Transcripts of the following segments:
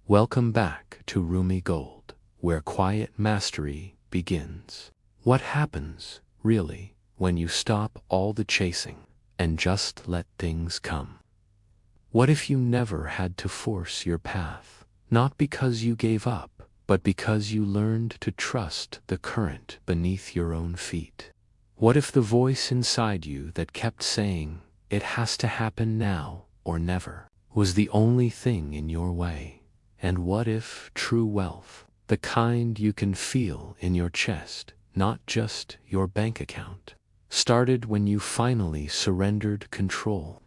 Welcome back to Rumi Gold, where quiet mastery begins. What happens, really, when you stop all the chasing and just let things come? What if you never had to force your path, not because you gave up, but because you learned to trust the current beneath your own feet? What if the voice inside you that kept saying, "It has to happen now or never," was the only thing in your way? And what if true wealth, the kind you can feel in your chest, not just your bank account, started when you finally surrendered control?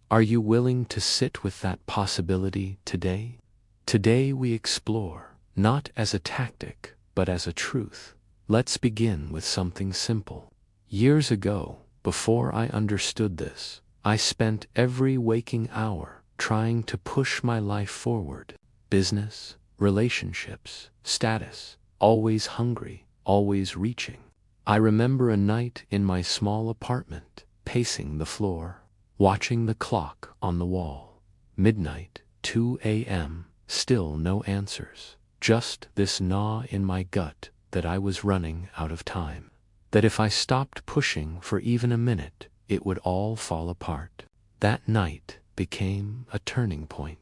Are you willing to sit with that possibility today? Today we explore, not as a tactic, but as a truth. Let's begin with something simple. Years ago, before I understood this, I spent every waking hour trying to push my life forward. Business, relationships, status, always hungry, always reaching. I remember a night in my small apartment, pacing the floor, watching the clock on the wall. Midnight, 2 a.m., still no answers, just this gnaw in my gut that I was running out of time. That if I stopped pushing for even a minute, it would all fall apart. That night became a turning point.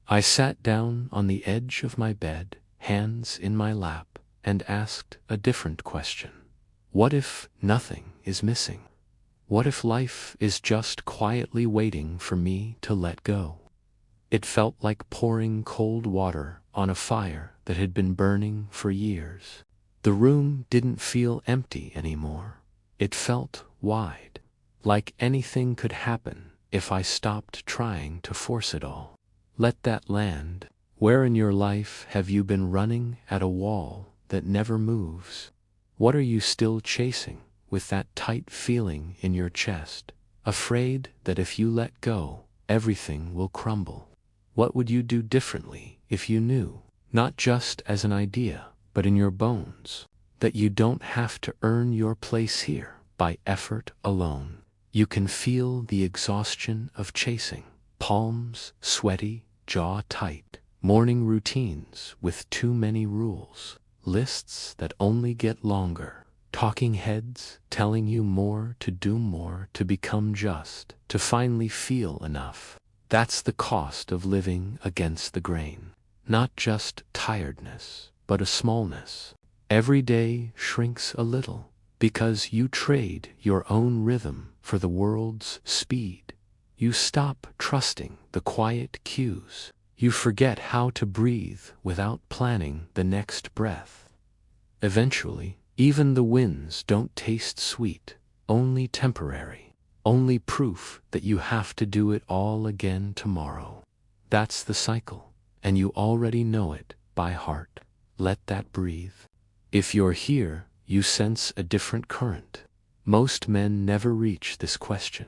I sat down on the edge of my bed, hands in my lap, and asked a different question. What if nothing is missing? What if life is just quietly waiting for me to let go? It felt like pouring cold water on a fire that had been burning for years. The room didn't feel empty anymore. It felt wide, like anything could happen if I stopped trying to force it all. Let that land. Where in your life have you been running at a wall that never moves? What are you still chasing with that tight feeling in your chest, afraid that if you let go, everything will crumble? What would you do differently if you knew, not just as an idea, but in your bones, that you don't have to earn your place here by effort alone? You can feel the exhaustion of chasing, palms sweaty, jaw tight, morning routines with too many rules, lists that only get longer, talking heads telling you more, to become just, to finally feel enough. That's the cost of living against the grain. Not just tiredness, but a smallness. Every day shrinks a little, because you trade your own rhythm for the world's speed. You stop trusting the quiet cues. You forget how to breathe without planning the next breath. Eventually, even the wins don't taste sweet, only temporary, only proof that you have to do it all again tomorrow. That's the cycle, and you already know it by heart. Let that breathe. If you're here, you sense a different current. Most men never reach this question.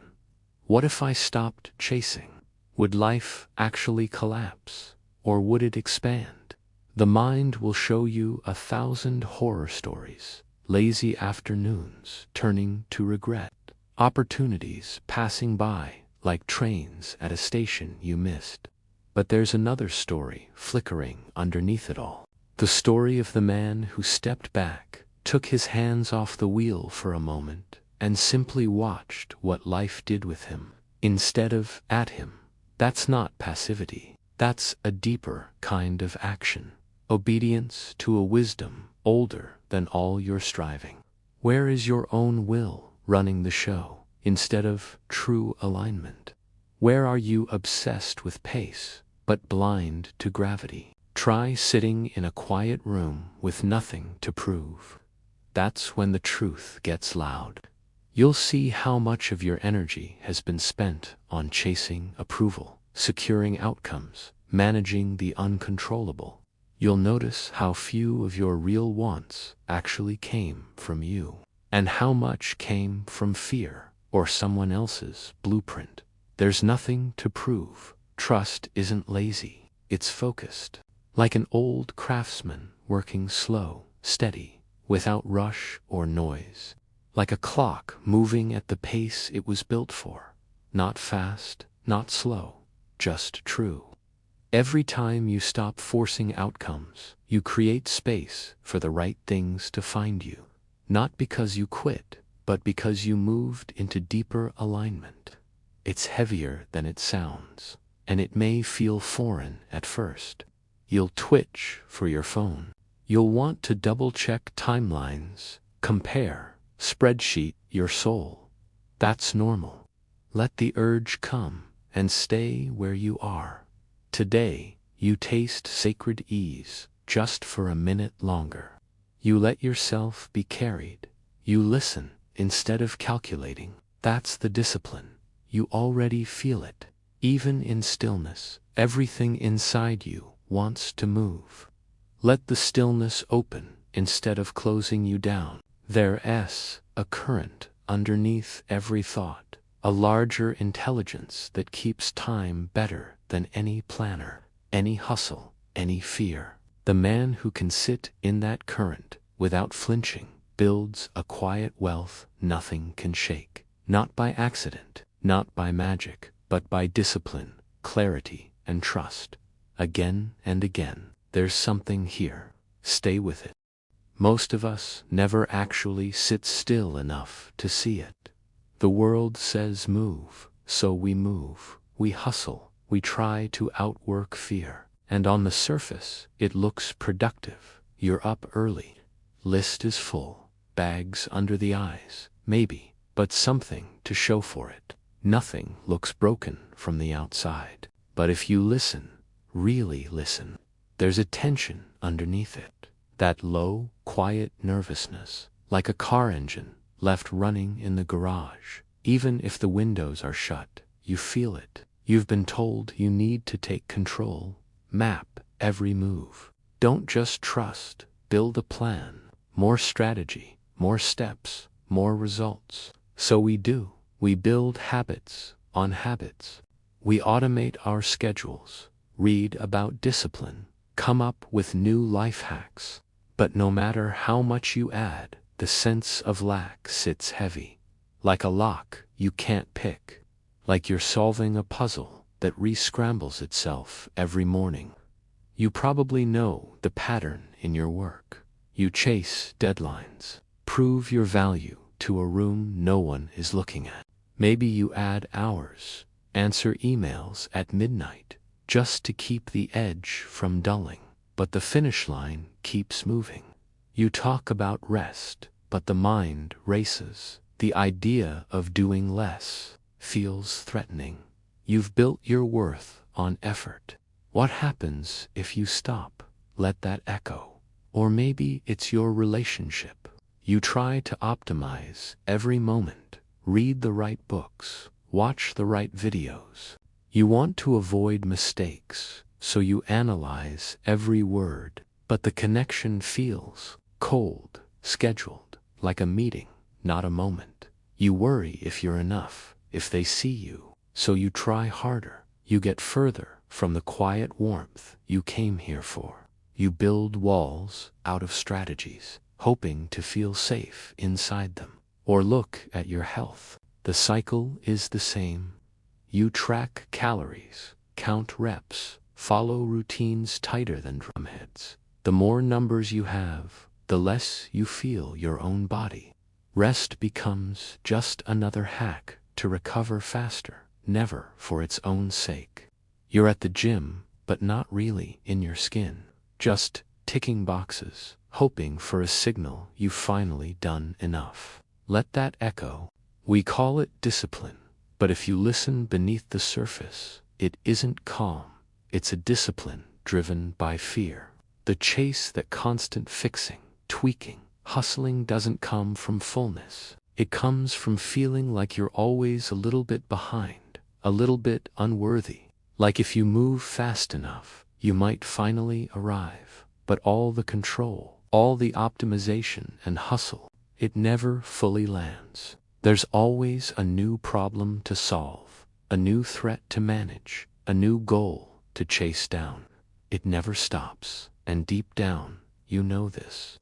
What if I stopped chasing? Would life actually collapse, or would it expand? The mind will show you 1,000 horror stories, lazy afternoons turning to regret, opportunities passing by like trains at a station you missed. But there's another story flickering underneath it all. The story of the man who stepped back, took his hands off the wheel for a moment, and simply watched what life did with him, instead of at him. That's not passivity. That's a deeper kind of action. Obedience to a wisdom older than all your striving. Where is your own will running the show, instead of true alignment? Where are you obsessed with pace, but blind to gravity? Try sitting in a quiet room with nothing to prove. That's when the truth gets loud. You'll see how much of your energy has been spent on chasing approval, securing outcomes, managing the uncontrollable. You'll notice how few of your real wants actually came from you, and how much came from fear or someone else's blueprint. There's nothing to prove. Trust isn't lazy, it's focused. Like an old craftsman working slow, steady, without rush or noise. Like a clock moving at the pace it was built for. Not fast, not slow, just true. Every time you stop forcing outcomes, you create space for the right things to find you. Not because you quit, but because you moved into deeper alignment. It's heavier than it sounds, and it may feel foreign at first. You'll twitch for your phone. You'll want to double-check timelines, compare, spreadsheet your soul. That's normal. Let the urge come and stay where you are. Today, you taste sacred ease just for a minute longer. You let yourself be carried. You listen instead of calculating. That's the discipline. You already feel it. Even in stillness, everything inside you wants to move. Let the stillness open instead of closing you down. There's a current underneath every thought, a larger intelligence that keeps time better than any planner, any hustle, any fear. The man who can sit in that current without flinching builds a quiet wealth nothing can shake. Not by accident, not by magic, but by discipline, clarity, and trust. Again and again, there's something here. Stay with it. Most of us never actually sit still enough to see it. The world says move, so we move. We hustle. We try to outwork fear. And on the surface, it looks productive. You're up early. List is full. Bags under the eyes. Maybe, but something to show for it. Nothing looks broken from the outside. But if you listen, really listen, there's a tension underneath it. That low, quiet nervousness, like a car engine left running in the garage. Even if the windows are shut, you feel it. You've been told you need to take control. Map every move. Don't just trust, build a plan. More strategy, more steps, more results. So we do. We build habits on habits. We automate our schedules, read about discipline, come up with new life hacks. But no matter how much you add, the sense of lack sits heavy. Like a lock you can't pick. Like you're solving a puzzle that re-scrambles itself every morning. You probably know the pattern in your work. You chase deadlines, prove your value to a room no one is looking at. Maybe you add hours, answer emails at midnight, just to keep the edge from dulling. But the finish line keeps moving. You talk about rest, but the mind races. The idea of doing less feels threatening. You've built your worth on effort. What happens if you stop? Let that echo. Or maybe it's your relationship. You try to optimize every moment, read the right books, watch the right videos. You want to avoid mistakes, so you analyze every word, but the connection feels cold, scheduled, like a meeting, not a moment. You worry if you're enough, if they see you, so you try harder. You get further from the quiet warmth you came here for. You build walls out of strategies, hoping to feel safe inside them. Or look at your health. The cycle is the same. You track calories, count reps, follow routines tighter than drumheads. The more numbers you have, the less you feel your own body. Rest becomes just another hack to recover faster, never for its own sake. You're at the gym, but not really in your skin. Just ticking boxes, hoping for a signal you've finally done enough. Let that echo. We call it discipline, but if you listen beneath the surface, it isn't calm. It's a discipline driven by fear. The chase, that constant fixing, tweaking, hustling doesn't come from fullness. It comes from feeling like you're always a little bit behind, a little bit unworthy. Like if you move fast enough, you might finally arrive. But all the control, all the optimization and hustle, it never fully lands. There's always a new problem to solve, a new threat to manage, a new goal to chase down. It never stops, and deep down, you know this.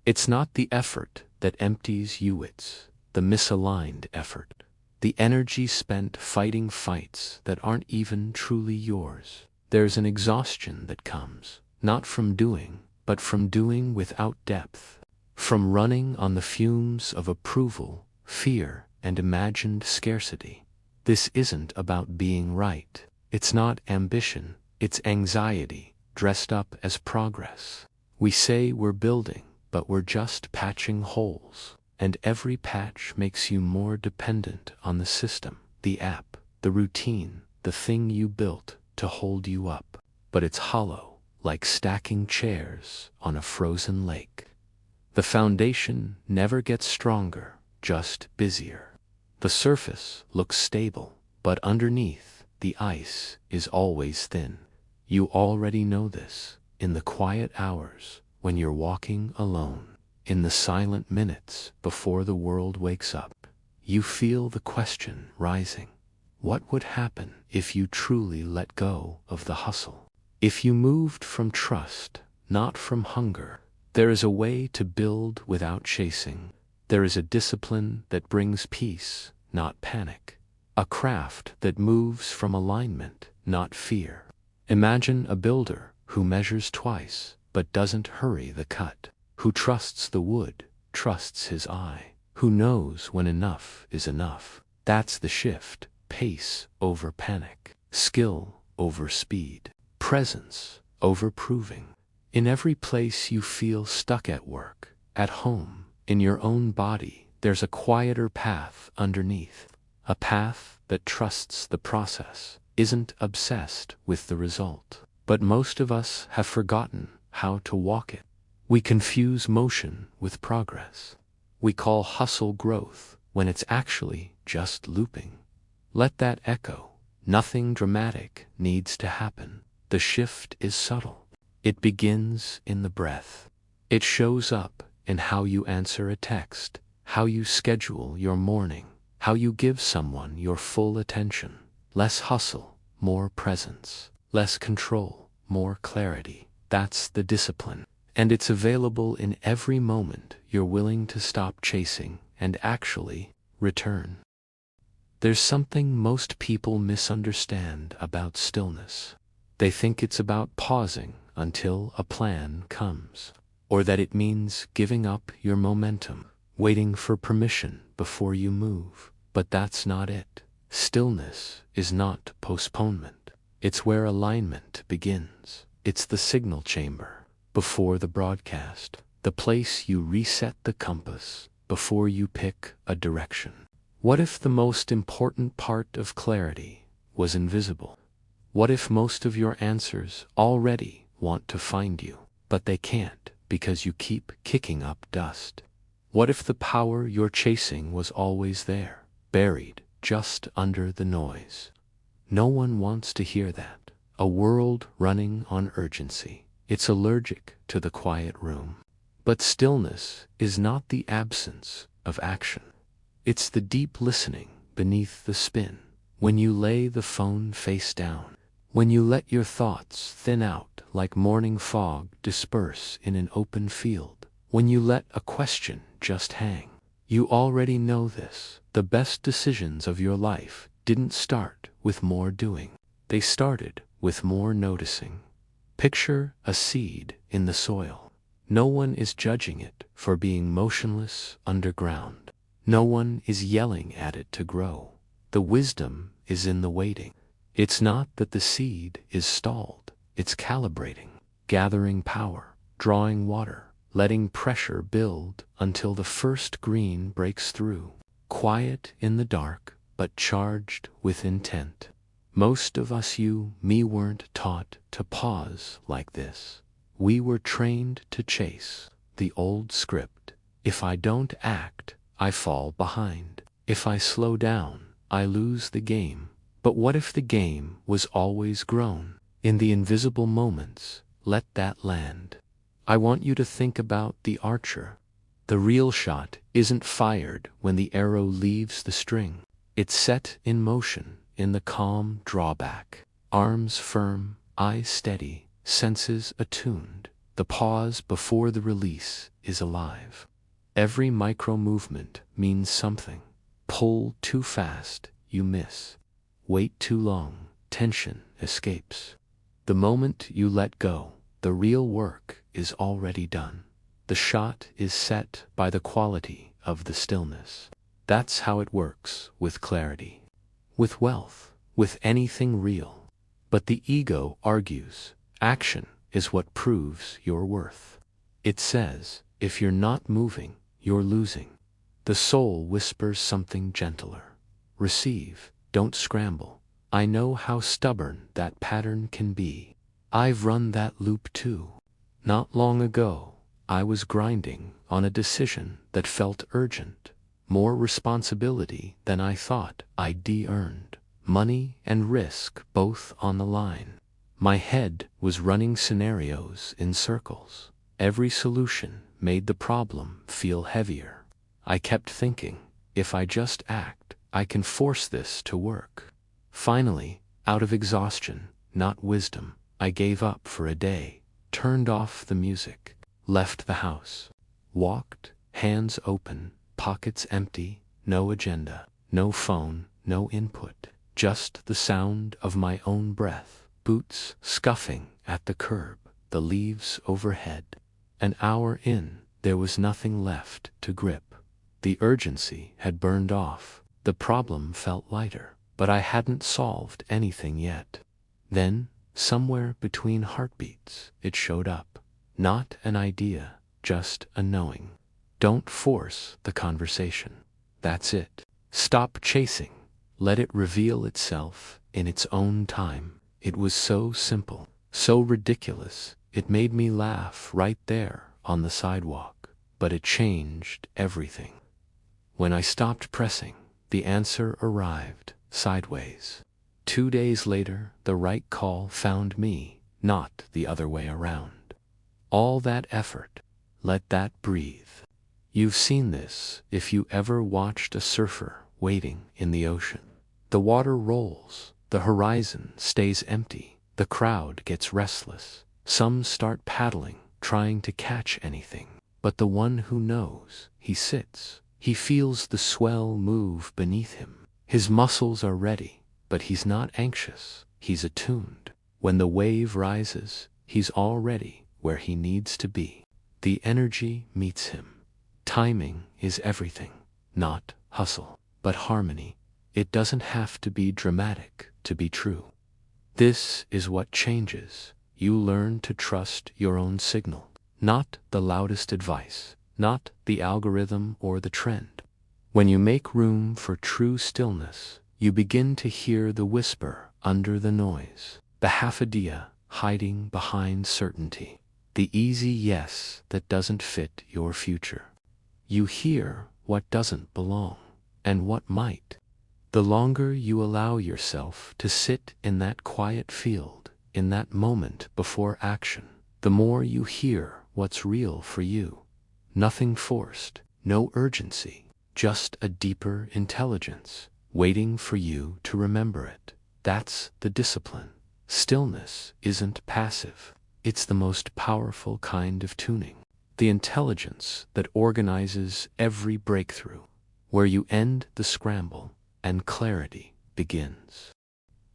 It's not the effort that empties you, it's the misaligned effort. The energy spent fighting fights that aren't even truly yours. There's an exhaustion that comes, not from doing, but from doing without depth, from running on the fumes of approval, fear, and imagined scarcity. This isn't about being right. It's not ambition, it's anxiety, dressed up as progress. We say we're building, but we're just patching holes. And every patch makes you more dependent on the system, the app, the routine, the thing you built to hold you up. But it's hollow, like stacking chairs on a frozen lake. The foundation never gets stronger, just busier. The surface looks stable, but underneath, the ice is always thin. You already know this, in the quiet hours, when you're walking alone. In the silent minutes before the world wakes up, you feel the question rising. What would happen if you truly let go of the hustle? If you moved from trust, not from hunger? There is a way to build without chasing. There is a discipline that brings peace, not panic. A craft that moves from alignment, not fear. Imagine a builder who measures twice, but doesn't hurry the cut. Who trusts the wood, trusts his eye, who knows when enough is enough. That's the shift, pace over panic, skill over speed, presence over proving. In every place you feel stuck at work, at home, in your own body, there's a quieter path underneath, a path that trusts the process, isn't obsessed with the result. But most of us have forgotten how to walk it. We confuse motion with progress. We call hustle growth when it's actually just looping. Let that echo. Nothing dramatic needs to happen. The shift is subtle. It begins in the breath. It shows up in how you answer a text, how you schedule your morning, how you give someone your full attention. Less hustle, more presence. Less control, more clarity. That's the discipline. And it's available in every moment you're willing to stop chasing and actually return. There's something most people misunderstand about stillness. They think it's about pausing until a plan comes, or that it means giving up your momentum, waiting for permission before you move. But that's not it. Stillness is not postponement. It's where alignment begins. It's the signal chamber before the broadcast, the place you reset the compass before you pick a direction. What if the most important part of clarity was invisible? What if most of your answers already want to find you, but they can't because you keep kicking up dust? What if the power you're chasing was always there, buried just under the noise? No one wants to hear that. A world running on urgency. It's allergic to the quiet room. But stillness is not the absence of action. It's the deep listening beneath the spin. When you lay the phone face down. When you let your thoughts thin out like morning fog disperse in an open field. When you let a question just hang. You already know this. The best decisions of your life didn't start with more doing. They started with more noticing. Picture a seed in the soil. No one is judging it for being motionless underground. No one is yelling at it to grow. The wisdom is in the waiting. It's not that the seed is stalled. It's calibrating, gathering power, drawing water, letting pressure build until the first green breaks through. Quiet in the dark, but charged with intent. Most of us, you, me, weren't taught to pause like this. We were trained to chase the old script. If I don't act, I fall behind. If I slow down, I lose the game. But what if the game was always grown? In the invisible moments, let that land. I want you to think about the archer. The real shot isn't fired when the arrow leaves the string. It's set in motion. In the calm drawback, arms firm, eyes steady, senses attuned, the pause before the release is alive. Every micro movement means something. Pull too fast, you miss. Wait too long, tension escapes. The moment you let go, the real work is already done. The shot is set by the quality of the stillness. That's how it works with clarity, with wealth, with anything real. But the ego argues, action is what proves your worth. It says, if you're not moving, you're losing. The soul whispers something gentler. Receive, don't scramble. I know how stubborn that pattern can be. I've run that loop too. Not long ago, I was grinding on a decision that felt urgent, more responsibility than I thought I'd earned, money and risk both on the line. My head was running scenarios in circles. Every solution made the problem feel heavier. I kept thinking, if I just act, I can force this to work. Finally, out of exhaustion, not wisdom, I gave up for a day, turned off the music, left the house, walked, hands open, pockets empty, no agenda, no phone, no input, just the sound of my own breath, boots scuffing at the curb, the leaves overhead. An hour in, there was nothing left to grip. The urgency had burned off. The problem felt lighter, but I hadn't solved anything yet. Then, somewhere between heartbeats, it showed up. Not an idea, just a knowing. Don't force the conversation. That's it. Stop chasing. Let it reveal itself in its own time. It was so simple, so ridiculous. It made me laugh right there on the sidewalk, but it changed everything. When I stopped pressing, the answer arrived, sideways. 2 days later, the right call found me, not the other way around. All that effort, let that breathe. You've seen this if you ever watched a surfer waiting in the ocean. The water rolls, the horizon stays empty, the crowd gets restless. Some start paddling, trying to catch anything. But the one who knows, he sits. He feels the swell move beneath him. His muscles are ready, but he's not anxious. He's attuned. When the wave rises, he's already where he needs to be. The energy meets him. Timing is everything. Not hustle, but harmony. It doesn't have to be dramatic to be true. This is what changes. You learn to trust your own signal, not the loudest advice, not the algorithm or the trend. When you make room for true stillness, you begin to hear the whisper under the noise, the half idea hiding behind certainty, the easy yes that doesn't fit your future. You hear what doesn't belong and what might. The longer you allow yourself to sit in that quiet field, in that moment before action, the more you hear what's real for you. Nothing forced, no urgency, just a deeper intelligence, waiting for you to remember it. That's the discipline. Stillness isn't passive. It's the most powerful kind of tuning. The intelligence that organizes every breakthrough, where you end the scramble and clarity begins.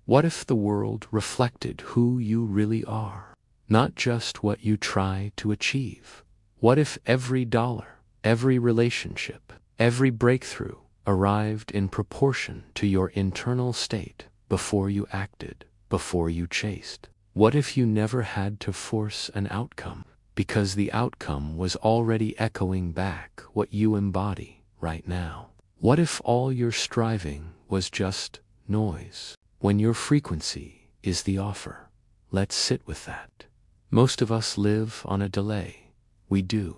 What if the world reflected who you really are, not just what you try to achieve? What if every dollar, every relationship, every breakthrough arrived in proportion to your internal state before you acted, before you chased? What if you never had to force an outcome, because the outcome was already echoing back what you embody right now? What if all your striving was just noise, when your frequency is the offer? Let's sit with that. Most of us live on a delay. We do.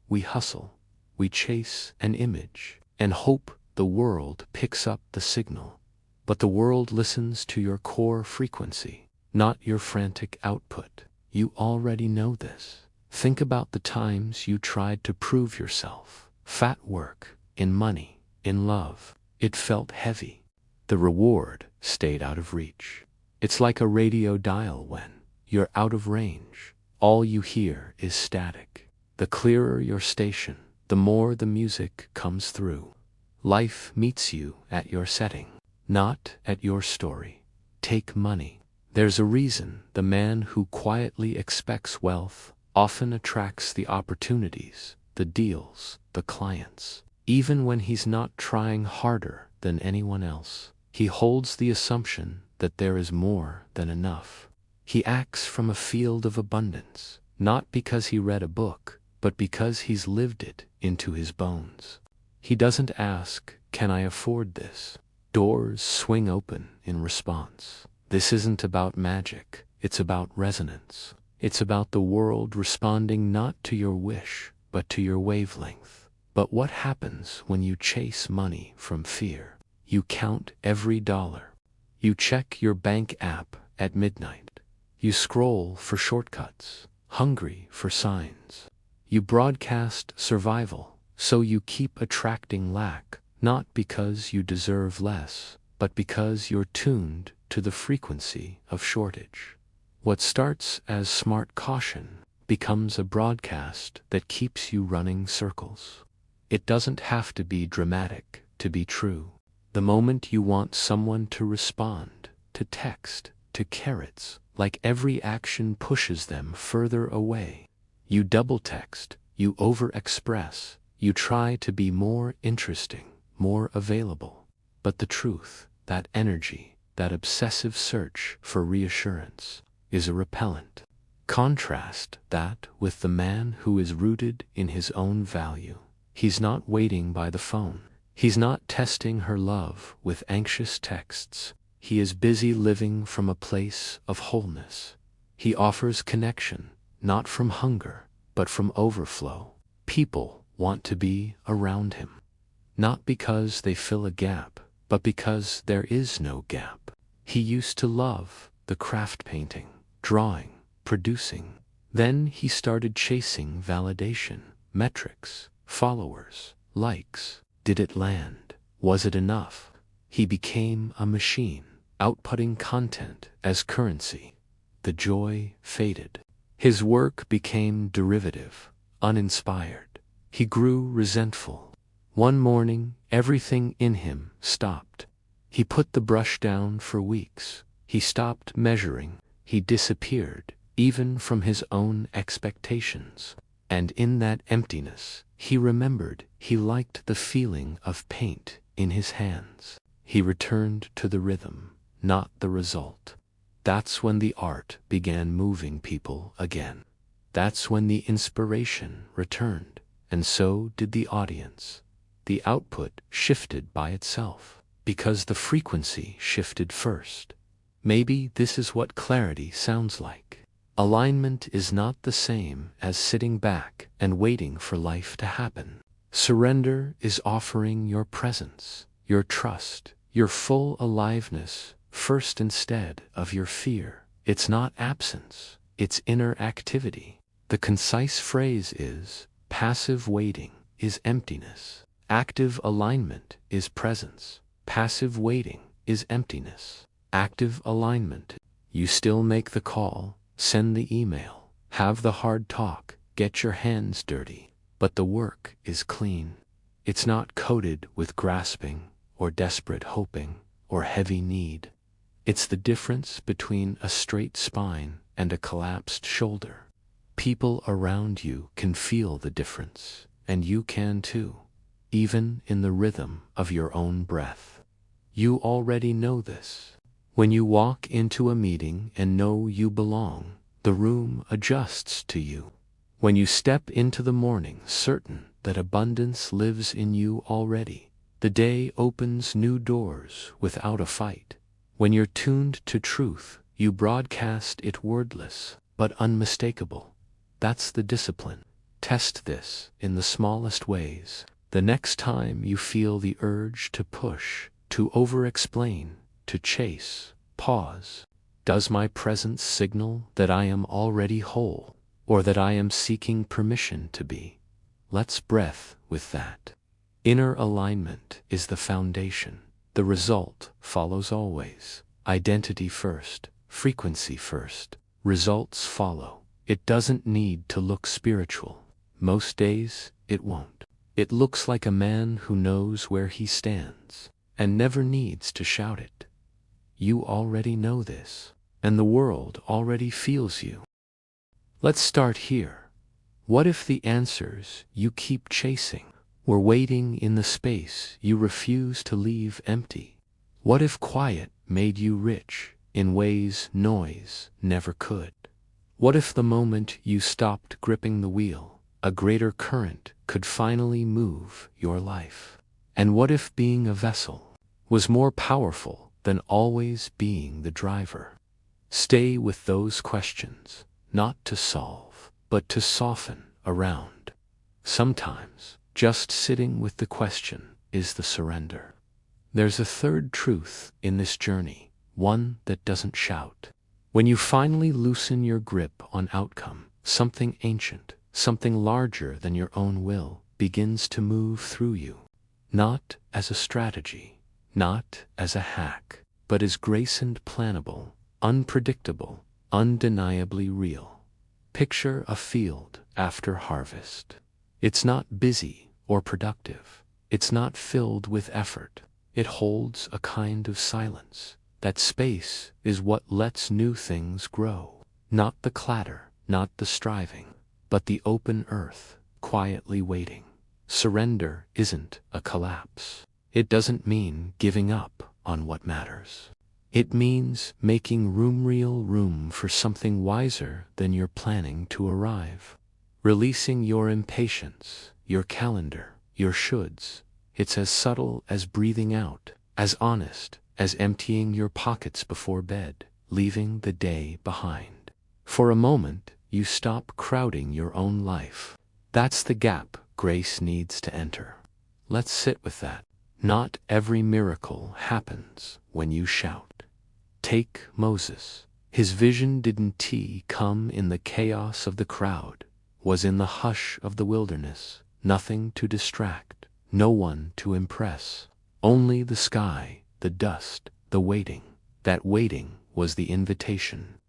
We hustle. We chase an image and hope the world picks up the signal. But the world listens to your core frequency, not your frantic output. You already know this. Think about the times you tried to prove yourself. Fat work, in money, in love. It felt heavy. The reward stayed out of reach. It's like a radio dial when you're out of range. All you hear is static. The clearer your station, the more the music comes through. Life meets you at your setting, not at your story. Take money. There's a reason the man who quietly expects wealth often attracts the opportunities, the deals, the clients. Even when he's not trying harder than anyone else, he holds the assumption that there is more than enough. He acts from a field of abundance, not because he read a book, but because he's lived it into his bones. He doesn't ask, "Can I afford this?" Doors swing open in response. This isn't about magic, it's about resonance. It's about the world responding not to your wish, but to your wavelength. But what happens when you chase money from fear? You count every dollar. You check your bank app at midnight. You scroll for shortcuts, hungry for signs. You broadcast survival, so you keep attracting lack, not because you deserve less, but because you're tuned to the frequency of shortage. What starts as smart caution becomes a broadcast that keeps you running circles. It doesn't have to be dramatic to be true. The moment you want someone to respond, to text, to carrots, like every action pushes them further away. You double text, you overexpress, you try to be more interesting, more available. But the truth, that energy, that obsessive search for reassurance, is a repellent. Contrast that with the man who is rooted in his own value. He's not waiting by the phone. He's not testing her love with anxious texts. He is busy living from a place of wholeness. He offers connection, not from hunger, but from overflow. People want to be around him, not because they fill a gap, but because there is no gap. He used to love the craft painting, drawing, producing. Then he started chasing validation, metrics, followers, likes. Did it land? Was it enough? He became a machine, outputting content as currency. The joy faded. His work became derivative, uninspired. He grew resentful. One morning, everything in him stopped. He put the brush down for weeks. He stopped measuring. He disappeared, even from his own expectations. And in that emptiness, he remembered he liked the feeling of paint in his hands. He returned to the rhythm, not the result. That's when the art began moving people again. That's when the inspiration returned, and so did the audience. The output shifted by itself, because the frequency shifted first. Maybe this is what clarity sounds like. Alignment is not the same as sitting back and waiting for life to happen. Surrender is offering your presence, your trust, your full aliveness first instead of your fear. It's not absence, it's inner activity. The concise phrase is, passive waiting is emptiness. Active alignment is presence. Passive waiting is emptiness. Active alignment. You still make the call, send the email, have the hard talk, get your hands dirty, but the work is clean. It's not coated with grasping, or desperate hoping, or heavy need. It's the difference between a straight spine and a collapsed shoulder. People around you can feel the difference, and you can too, even in the rhythm of your own breath. You already know this. When you walk into a meeting and know you belong, the room adjusts to you. When you step into the morning certain that abundance lives in you already, the day opens new doors without a fight. When you're tuned to truth, you broadcast it wordless, but unmistakable. That's the discipline. Test this in the smallest ways. The next time you feel the urge to push, to over-explain, to chase, pause. Does my presence signal that I am already whole, or that I am seeking permission to be? Let's breath with that. Inner alignment is the foundation. The result follows always. Identity first, frequency first. Results follow. It doesn't need to look spiritual. Most days, it won't. It looks like a man who knows where he stands, and never needs to shout it. You already know this. and the world already feels you. Let's start here. What if the answers you keep chasing were waiting in the space you refuse to leave empty? What if quiet made you rich in ways noise never could? What if the moment you stopped gripping the wheel, a greater current could finally move your life? And what if being a vessel was more powerful than always being the driver? Stay with those questions, not to solve, but to soften around. Sometimes, just sitting with the question is the surrender. There's a third truth in this journey, one that doesn't shout. When you finally loosen your grip on outcome, something ancient, something larger than your own will, begins to move through you. Not as a strategy, not as a hack, but as grace and plannable, unpredictable, undeniably real. Picture a field after harvest. It's not busy or productive. It's not filled with effort. It holds a kind of silence. That space is what lets new things grow. Not the clatter, not the striving, but the open earth, quietly waiting. Surrender isn't a collapse. It doesn't mean giving up on what matters. It means making real room for something wiser than you're planning to arrive. Releasing your impatience, your calendar, your shoulds. It's as subtle as breathing out, as honest as emptying your pockets before bed, leaving the day behind. For a moment, you stop crowding your own life. That's the gap grace needs to enter. Let's sit with that. Not every miracle happens when you shout. Take Moses. His vision didn't come in the chaos of the crowd, was in the hush of the wilderness. Nothing to distract, no one to impress. Only the sky, the dust, the waiting. That waiting was the invitation.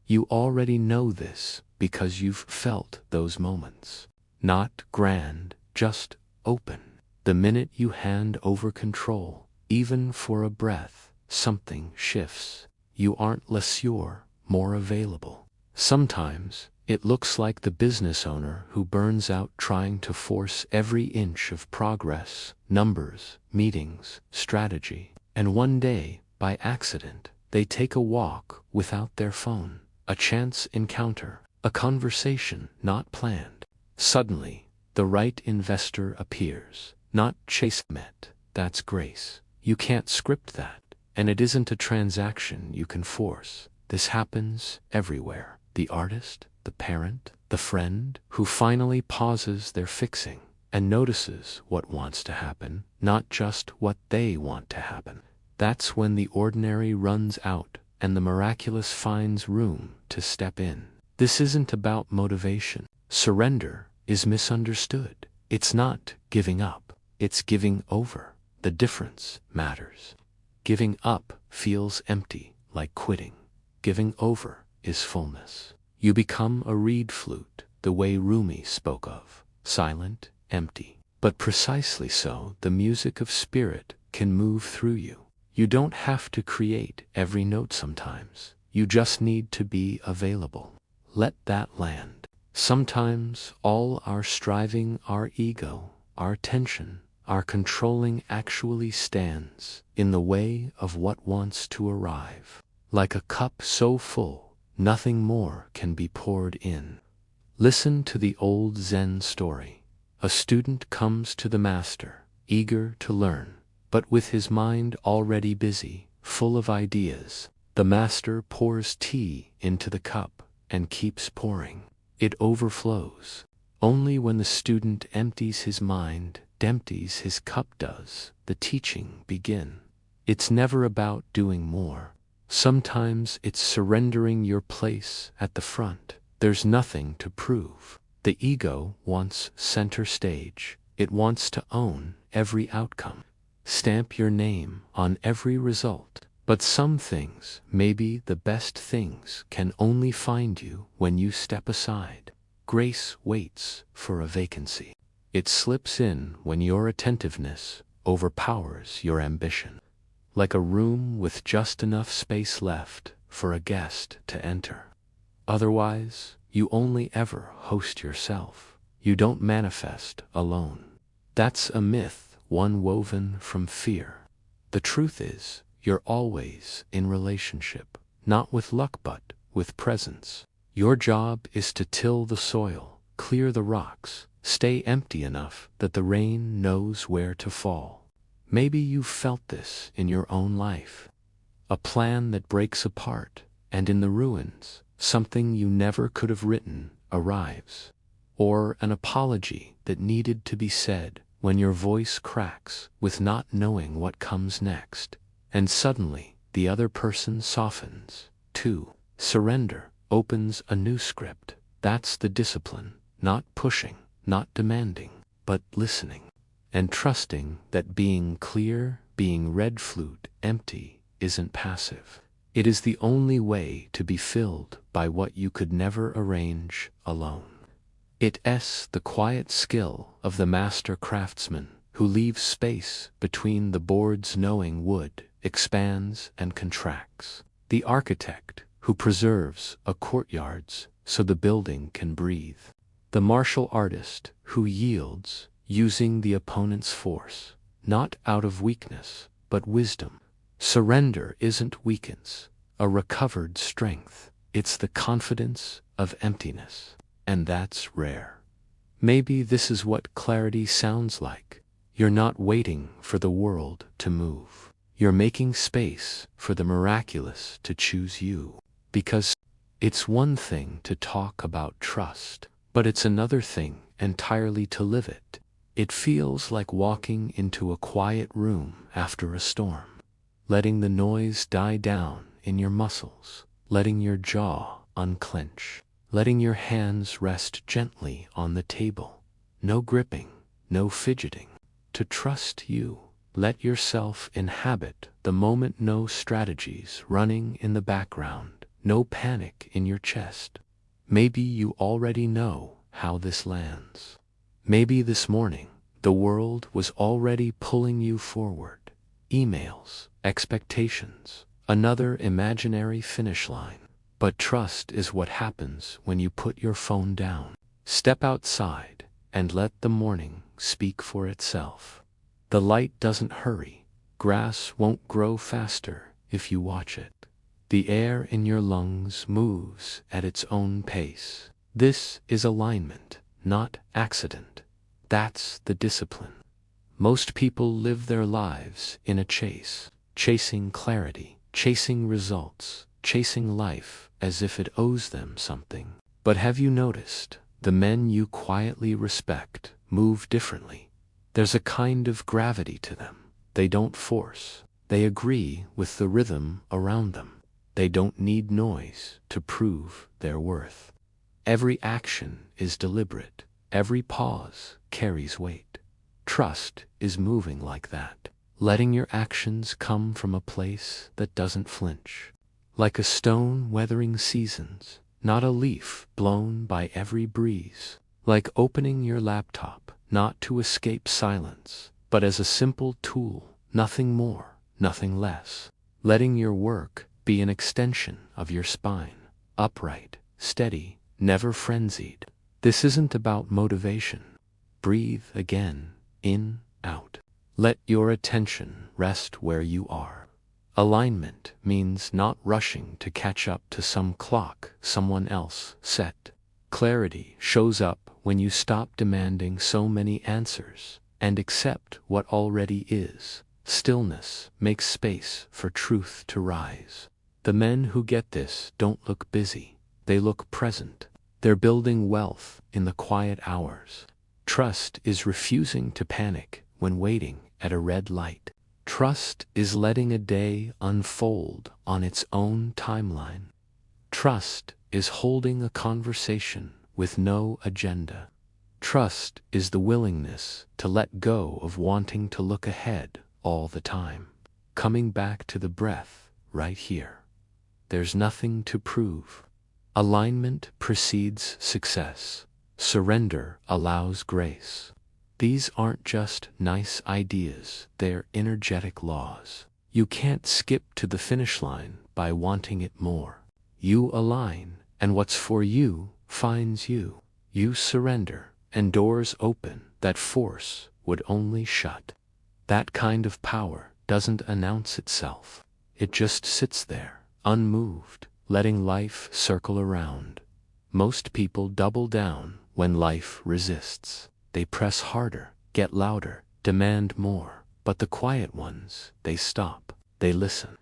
You already know this because you've felt those moments. Not grand, just open. The minute you hand over control, even for a breath, something shifts. You aren't less secure, more available. Sometimes, it looks like the business owner who burns out trying to force every inch of progress, numbers, meetings, strategy. And one day, by accident, they take a walk without their phone, a chance encounter, a conversation not planned. Suddenly, the right investor appears. Not chase met, that's grace. You can't script that, and it isn't a transaction you can force. This happens everywhere. The artist, the parent, the friend who finally pauses their fixing and notices what wants to happen, not just what they want to happen. That's when the ordinary runs out and the miraculous finds room to step in. This isn't about motivation. Surrender is misunderstood. It's not giving up. It's giving over. The difference matters. Giving up feels empty, like quitting. Giving over is fullness. You become a reed flute, the way Rumi spoke of, silent, empty. But precisely so, the music of spirit can move through you. You don't have to create every note sometimes. You just need to be available. Let that land. Sometimes all our striving, our ego, our tension, our controlling actually stands in the way of what wants to arrive. Like a cup so full, nothing more can be poured in. Listen to the old Zen story. A student comes to the master, eager to learn, but with his mind already busy, full of ideas. The master pours tea into the cup and keeps pouring. It overflows. Only when the student empties his mind, empties his cup, does the teaching begin. It's never about doing more. Sometimes it's surrendering your place at the front. There's nothing to prove. The ego wants center stage. It wants to own every outcome. Stamp your name on every result. But some things, maybe the best things, can only find you when you step aside. Grace waits for a vacancy. It slips in when your attentiveness overpowers your ambition. Like a room with just enough space left, for a guest to enter. Otherwise, you only ever host yourself. You don't manifest alone. That's a myth, one woven from fear. The truth is, you're always in relationship, not with luck but with presence. Your job is to till the soil, clear the rocks, stay empty enough that the rain knows where to fall. Maybe you've felt this in your own life. A plan that breaks apart, and in the ruins, something you never could have written arrives. Or an apology that needed to be said when your voice cracks with not knowing what comes next. And suddenly, the other person softens, too. Surrender opens a new script. That's the discipline, not pushing, not demanding, but listening. And trusting that being clear, being red flute empty, isn't passive. It is the only way to be filled by what you could never arrange alone. It's the quiet skill of the master craftsman who leaves space between the boards, knowing wood expands and contracts. The architect who preserves a courtyards so the building can breathe. The martial artist who yields using the opponent's force, not out of weakness, but wisdom. Surrender isn't weakness, a recovered strength. It's the confidence of emptiness. And that's rare. Maybe this is what clarity sounds like. You're not waiting for the world to move. You're making space for the miraculous to choose you. Because it's one thing to talk about trust, but it's another thing entirely to live it. It feels like walking into a quiet room after a storm, letting the noise die down in your muscles, letting your jaw unclench, letting your hands rest gently on the table. No gripping, no fidgeting. To trust you, let yourself inhabit the moment, no strategies running in the background, no panic in your chest. Maybe you already know how this lands. Maybe this morning, the world was already pulling you forward. Emails, expectations, another imaginary finish line. But trust is what happens when you put your phone down. Step outside and let the morning speak for itself. The light doesn't hurry. Grass won't grow faster if you watch it. The air in your lungs moves at its own pace. This is alignment, not accident. That's the discipline. Most people live their lives in a chase, chasing clarity, chasing results, chasing life as if it owes them something. But have you noticed, the men you quietly respect move differently? There's a kind of gravity to them. They don't force. They agree with the rhythm around them. They don't need noise to prove their worth. Every action is deliberate. Every pause carries weight. Trust is moving like that, letting your actions come from a place that doesn't flinch. Like a stone weathering seasons, not a leaf blown by every breeze. Like opening your laptop, not to escape silence, but as a simple tool, nothing more, nothing less. Letting your work be an extension of your spine, upright, steady, never frenzied. This isn't about motivation. Breathe again, in, out. Let your attention rest where you are. Alignment means not rushing to catch up to some clock someone else set. Clarity shows up when you stop demanding so many answers and accept what already is. Stillness makes space for truth to rise. The men who get this don't look busy. They look present. They're building wealth in the quiet hours. Trust is refusing to panic when waiting at a red light. Trust is letting a day unfold on its own timeline. Trust is holding a conversation with no agenda. Trust is the willingness to let go of wanting to look ahead all the time. Coming back to the breath right here. There's nothing to prove. Alignment precedes success. Surrender allows grace. These aren't just nice ideas, they're energetic laws. You can't skip to the finish line, by wanting it more. You align, and what's for you finds you. You surrender, and doors open that force would only shut. That kind of power doesn't announce itself. It just sits there, unmoved, letting life circle around. Most people double down when life resists. They press harder, get louder, demand more. But the quiet ones, they stop, they listen.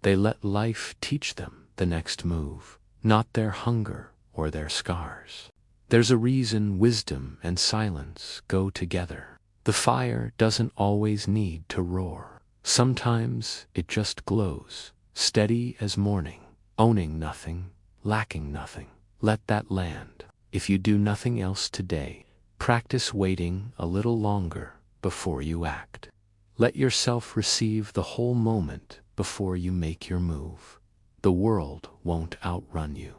They let life teach them the next move, not their hunger or their scars. There's a reason wisdom and silence go together. The fire doesn't always need to roar. Sometimes it just glows, steady as morning, owning nothing, lacking nothing. Let that land. If you do nothing else today, practice waiting a little longer before you act. Let yourself receive the whole moment before you make your move. The world won't outrun you.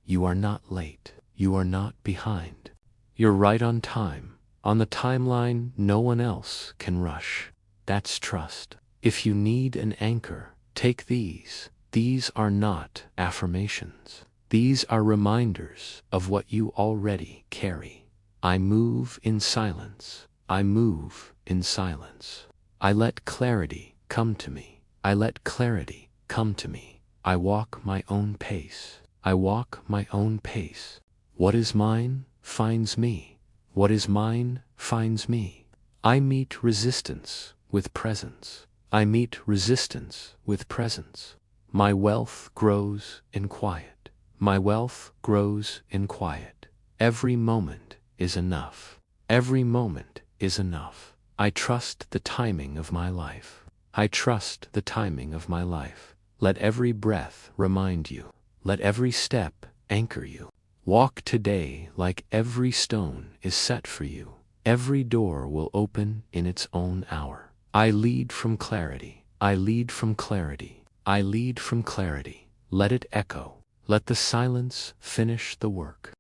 You are not late. You are not behind. You're right on time, on the timeline no one else can rush. That's trust. If you need an anchor, take these. These are not affirmations. These are reminders of what you already carry. I move in silence. I move in silence. I let clarity come to me. I let clarity come to me. I walk my own pace. I walk my own pace. What is mine finds me. What is mine finds me. I meet resistance with presence. I meet resistance with presence. My wealth grows in quiet. My wealth grows in quiet. Every moment is enough. Every moment is enough. I trust the timing of my life. I trust the timing of my life. Let every breath remind you. Let every step anchor you. Walk today like every stone is set for you. Every door will open in its own hour. I lead from clarity. I lead from clarity. I lead from clarity. Let it echo. Let the silence finish the work.